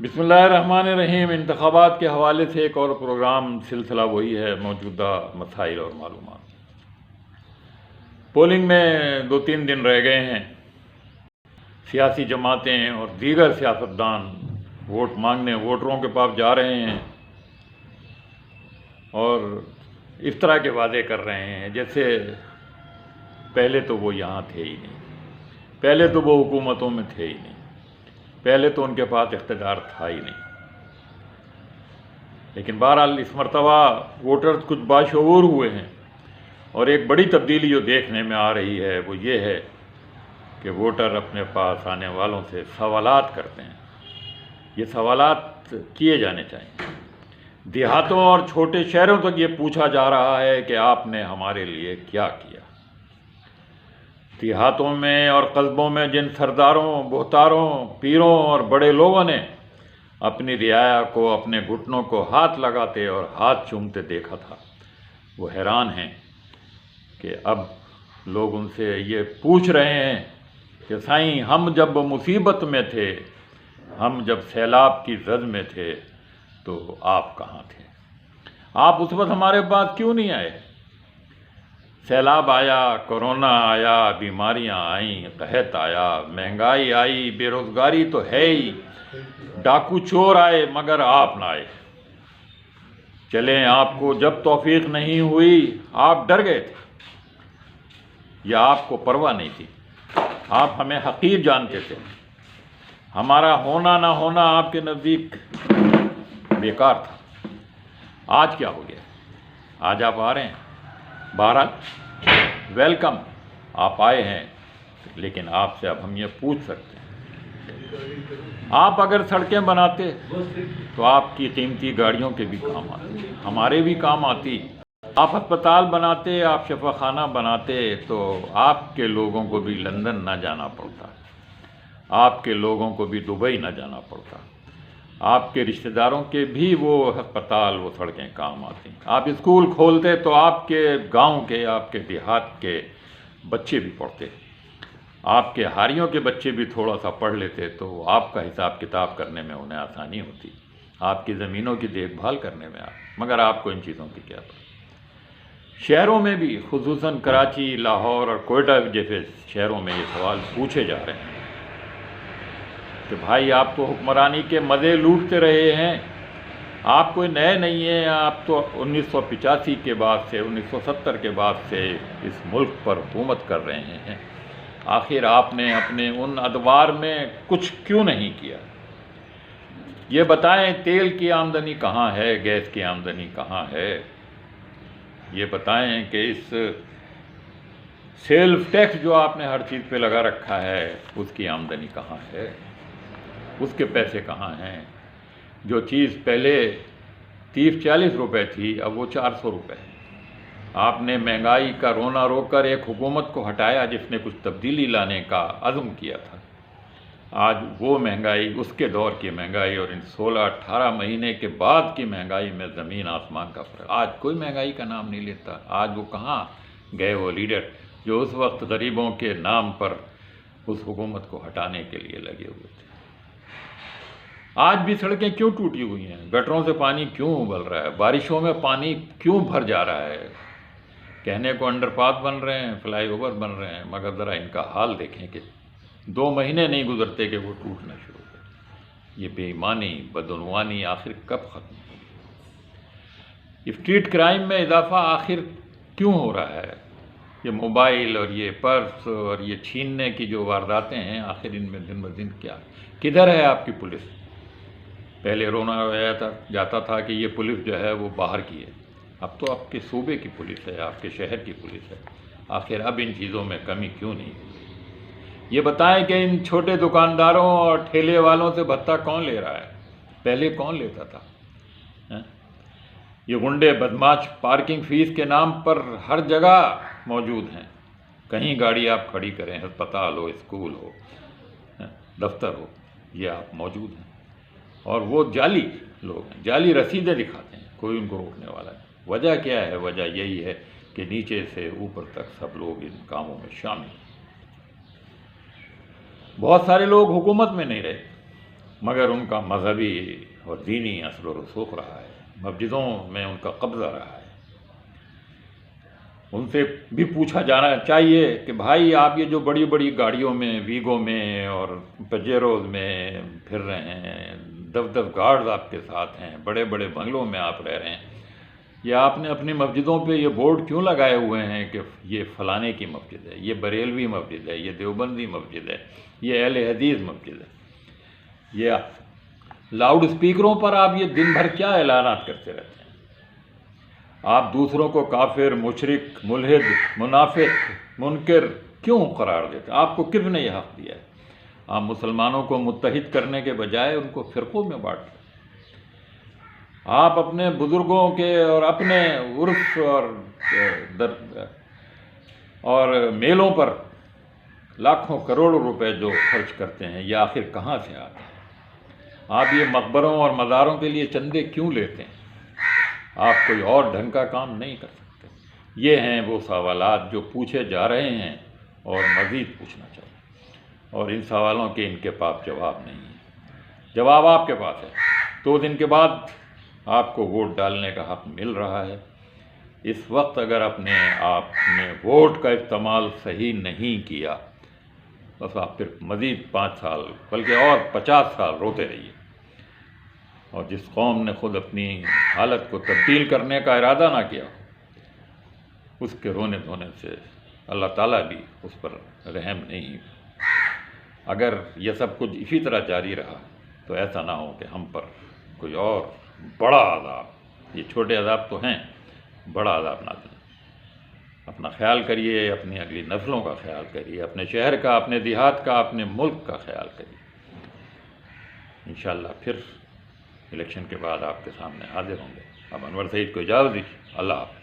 بسم اللہ الرحمن الرحیم۔ انتخابات کے حوالے سے ایک اور پروگرام سلسلہ وہی ہے موجودہ مسائل اور معلومات۔ پولنگ میں 2-3 دن رہ گئے ہیں۔ سیاسی جماعتیں اور دیگر سیاستدان ووٹ مانگنے ووٹروں کے پاس جا رہے ہیں اور اس طرح کے وعدے کر رہے ہیں جیسے پہلے تو وہ یہاں تھے ہی نہیں، پہلے تو وہ حکومتوں میں تھے ہی نہیں، پہلے تو ان کے پاس اقتدار تھا ہی نہیں۔ لیکن بہرحال اس مرتبہ ووٹرز کچھ باشعور ہوئے ہیں اور ایک بڑی تبدیلی جو دیکھنے میں آ رہی ہے وہ یہ ہے کہ ووٹر اپنے پاس آنے والوں سے سوالات کرتے ہیں۔ یہ سوالات کیے جانے چاہیے۔ دیہاتوں اور چھوٹے شہروں تک یہ پوچھا جا رہا ہے کہ آپ نے ہمارے لیے کیا کیا۔ دیہاتوں میں اور قصبوں میں جن سرداروں، بہتاروں، پیروں اور بڑے لوگوں نے اپنی رعایا کو اپنے گھٹنوں کو ہاتھ لگاتے اور ہاتھ چومتے دیکھا تھا، وہ حیران ہیں کہ اب لوگ ان سے یہ پوچھ رہے ہیں کہ سائیں ہم جب مصیبت میں تھے، ہم جب سیلاب کی زد میں تھے تو آپ کہاں تھے؟ آپ اس وقت ہمارے پاس کیوں نہیں آئے؟ سیلاب آیا، کرونا آیا، بیماریاں آئیں، قحط آیا، مہنگائی آئی، بے روزگاری تو ہے ہی، ڈاکو چور آئے مگر آپ نہ آئے۔ چلیں آپ کو جب توفیق نہیں ہوئی آپ ڈر گئے تھے یا آپ کو پرواہ نہیں تھی؟ آپ ہمیں حقیر جانتے تھے، ہمارا ہونا نہ ہونا آپ کے نزدیک بیکار تھا۔ آج کیا ہو گیا؟ آج آپ آ رہے ہیں۔ بہرحال ویلکم، آپ آئے ہیں، لیکن آپ سے اب ہم یہ پوچھ سکتے ہیں، آپ اگر سڑکیں بناتے تو آپ کی قیمتی گاڑیوں کے بھی کام آتی، ہمارے بھی کام آتی۔ آپ ہسپتال بناتے، آپ شفا خانہ بناتے تو آپ کے لوگوں کو بھی لندن نہ جانا پڑتا، آپ کے لوگوں کو بھی دبئی نہ جانا پڑتا، آپ کے رشتہ داروں کے بھی وہ ہسپتال وہ سڑکیں کام آتی۔ آپ اسکول کھولتے تو آپ کے گاؤں کے، آپ کے دیہات کے بچے بھی پڑھتے، آپ کے ہاریوں کے بچے بھی تھوڑا سا پڑھ لیتے تو آپ کا حساب کتاب کرنے میں انہیں آسانی ہوتی، آپ کی زمینوں کی دیکھ بھال کرنے میں مگر آپ کو ان چیزوں کی کیا پتہ۔ شہروں میں بھی خصوصاً کراچی، لاہور اور کوئٹہ جیسے شہروں میں یہ سوال پوچھے جا رہے ہیں کہ بھائی آپ تو حکمرانی کے مزے لوٹتے رہے ہیں، آپ کوئی نئے نہیں ہیں، آپ تو 1985 کے بعد سے 1970 کے بعد سے اس ملک پر حکومت کر رہے ہیں، آخر آپ نے اپنے ان ادوار میں کچھ کیوں نہیں کیا؟ یہ بتائیں تیل کی آمدنی کہاں ہے، گیس کی آمدنی کہاں ہے؟ یہ بتائیں کہ اس سیلف ٹیکس جو آپ نے ہر چیز پہ لگا رکھا ہے اس کی آمدنی کہاں ہے، اس کے پیسے کہاں ہیں؟ جو چیز پہلے 30-40 روپے تھی اب وہ 400 روپے ہے۔ آپ نے مہنگائی کا رونا رو کر ایک حکومت کو ہٹایا جس نے کچھ تبدیلی لانے کا عزم کیا تھا۔ آج وہ مہنگائی، اس کے دور کی مہنگائی اور ان 16-18 مہینے کے بعد کی مہنگائی میں زمین آسمان کا فرق۔ آج کوئی مہنگائی کا نام نہیں لیتا۔ آج وہ کہاں گئے وہ لیڈر جو اس وقت غریبوں کے نام پر اس حکومت کو ہٹانے کے لیے لگے ہوئے تھے؟ آج بھی سڑکیں کیوں ٹوٹی ہوئی ہیں؟ گٹروں سے پانی کیوں ابل رہا ہے؟ بارشوں میں پانی کیوں بھر جا رہا ہے؟ کہنے کو انڈر پاس بن رہے ہیں، فلائی اوور بن رہے ہیں، مگر ذرا ان کا حال دیکھیں کہ 2 مہینے نہیں گزرتے کہ وہ ٹوٹنا شروع ہو گئے۔ یہ بے ایمانی، بدعنوانی آخر کب ختم ہوگی؟ اسٹریٹ کرائم میں اضافہ آخر کیوں ہو رہا ہے؟ یہ موبائل اور یہ پرس اور یہ چھیننے کی جو وارداتیں ہیں آخر ان میں دن بدن کیا؟ کدھر ہے آپ کی پولیس؟ پہلے رونا جاتا تھا کہ یہ پولیس جو ہے وہ باہر کی ہے، اب تو آپ کے صوبے کی پولیس ہے، آپ کے شہر کی پولیس ہے۔ آخر اب ان چیزوں میں کمی کیوں نہیں ہوئی؟ یہ بتائیں کہ ان چھوٹے دکانداروں اور ٹھیلے والوں سے بھتہ کون لے رہا ہے؟ پہلے کون لیتا تھا؟ یہ غنڈے بدماش پارکنگ فیس کے نام پر ہر جگہ موجود ہیں۔ کہیں گاڑی آپ کھڑی کریں، ہسپتال ہو، اسکول ہو، دفتر ہو، یہ آپ موجود ہیں۔ اور وہ جعلی لوگ ہیں، جعلی رسیدیں دکھاتے ہیں، کوئی ان کو روکنے والا نہیں۔ وجہ کیا ہے؟ وجہ یہی ہے کہ نیچے سے اوپر تک سب لوگ ان کاموں میں شامل ہیں۔ بہت سارے لوگ حکومت میں نہیں رہے، مگر ان کا مذہبی اور دینی اثر و رسوخ رہا ہے، مسجدوں میں ان کا قبضہ رہا ہے۔ ان سے بھی پوچھا جانا چاہیے کہ بھائی آپ یہ جو بڑی بڑی گاڑیوں میں، ویگو میں اور پجیروز میں پھر رہے ہیں، 10 گارڈز آپ کے ساتھ ہیں، بڑے بڑے بنگلوں میں آپ رہ رہے ہیں، یہ آپ نے اپنی مسجدوں پہ یہ بورڈ کیوں لگائے ہوئے ہیں کہ یہ فلانے کی مسجد ہے، یہ بریلوی مسجد ہے، یہ دیوبندی مسجد ہے، یہ اہل حدیث مسجد ہے؟ یہ لاؤڈ اسپیکروں پر آپ یہ دن بھر کیا اعلانات کرتے رہتے ہیں؟ آپ دوسروں کو کافر، مشرک، ملحد، منافق، منکر کیوں قرار دیتے ہیں؟ آپ کو کس نے یہ حق دیا ہے؟ آپ مسلمانوں کو متحد کرنے کے بجائے ان کو فرقوں میں بانٹ رہے ہیں۔ آپ اپنے بزرگوں کے اور اپنے عرس اور میلوں پر لاکھوں کروڑوں روپے جو خرچ کرتے ہیں، یہ آخر کہاں سے آتے ہیں؟ آپ یہ مقبروں اور مزاروں کے لیے چندے کیوں لیتے ہیں؟ آپ کوئی اور ڈھنگ کا کام نہیں کر سکتے۔ یہ ہیں وہ سوالات جو پوچھے جا رہے ہیں اور مزید پوچھنا چاہیے، اور ان سوالوں کے ان کے پاس جواب نہیں ہے۔ جواب آپ کے پاس ہے، 2 دن کے بعد آپ کو ووٹ ڈالنے کا حق مل رہا ہے۔ اس وقت اگر آپ نے ووٹ کا استعمال صحیح نہیں کیا، بس آپ پھر مزید 5 سال بلکہ اور 50 سال روتے رہیے۔ اور جس قوم نے خود اپنی حالت کو تبدیل کرنے کا ارادہ نہ کیا، اس کے رونے دھونے سے اللہ تعالیٰ بھی اس پر رحم نہیں۔ اگر یہ سب کچھ اسی طرح جاری رہا تو ایسا نہ ہو کہ ہم پر کوئی اور بڑا عذاب، یہ چھوٹے عذاب تو ہیں، بڑا عذاب نازل۔ اپنا خیال کریے، اپنی اگلی نسلوں کا خیال کریے، اپنے شہر کا، اپنے دیہات کا، اپنے ملک کا خیال کریے۔ انشاءاللہ پھر الیکشن کے بعد آپ کے سامنے حاضر ہوں گے۔ اب انور سعید کو اجازت دیجیے۔ اللہ حافظ۔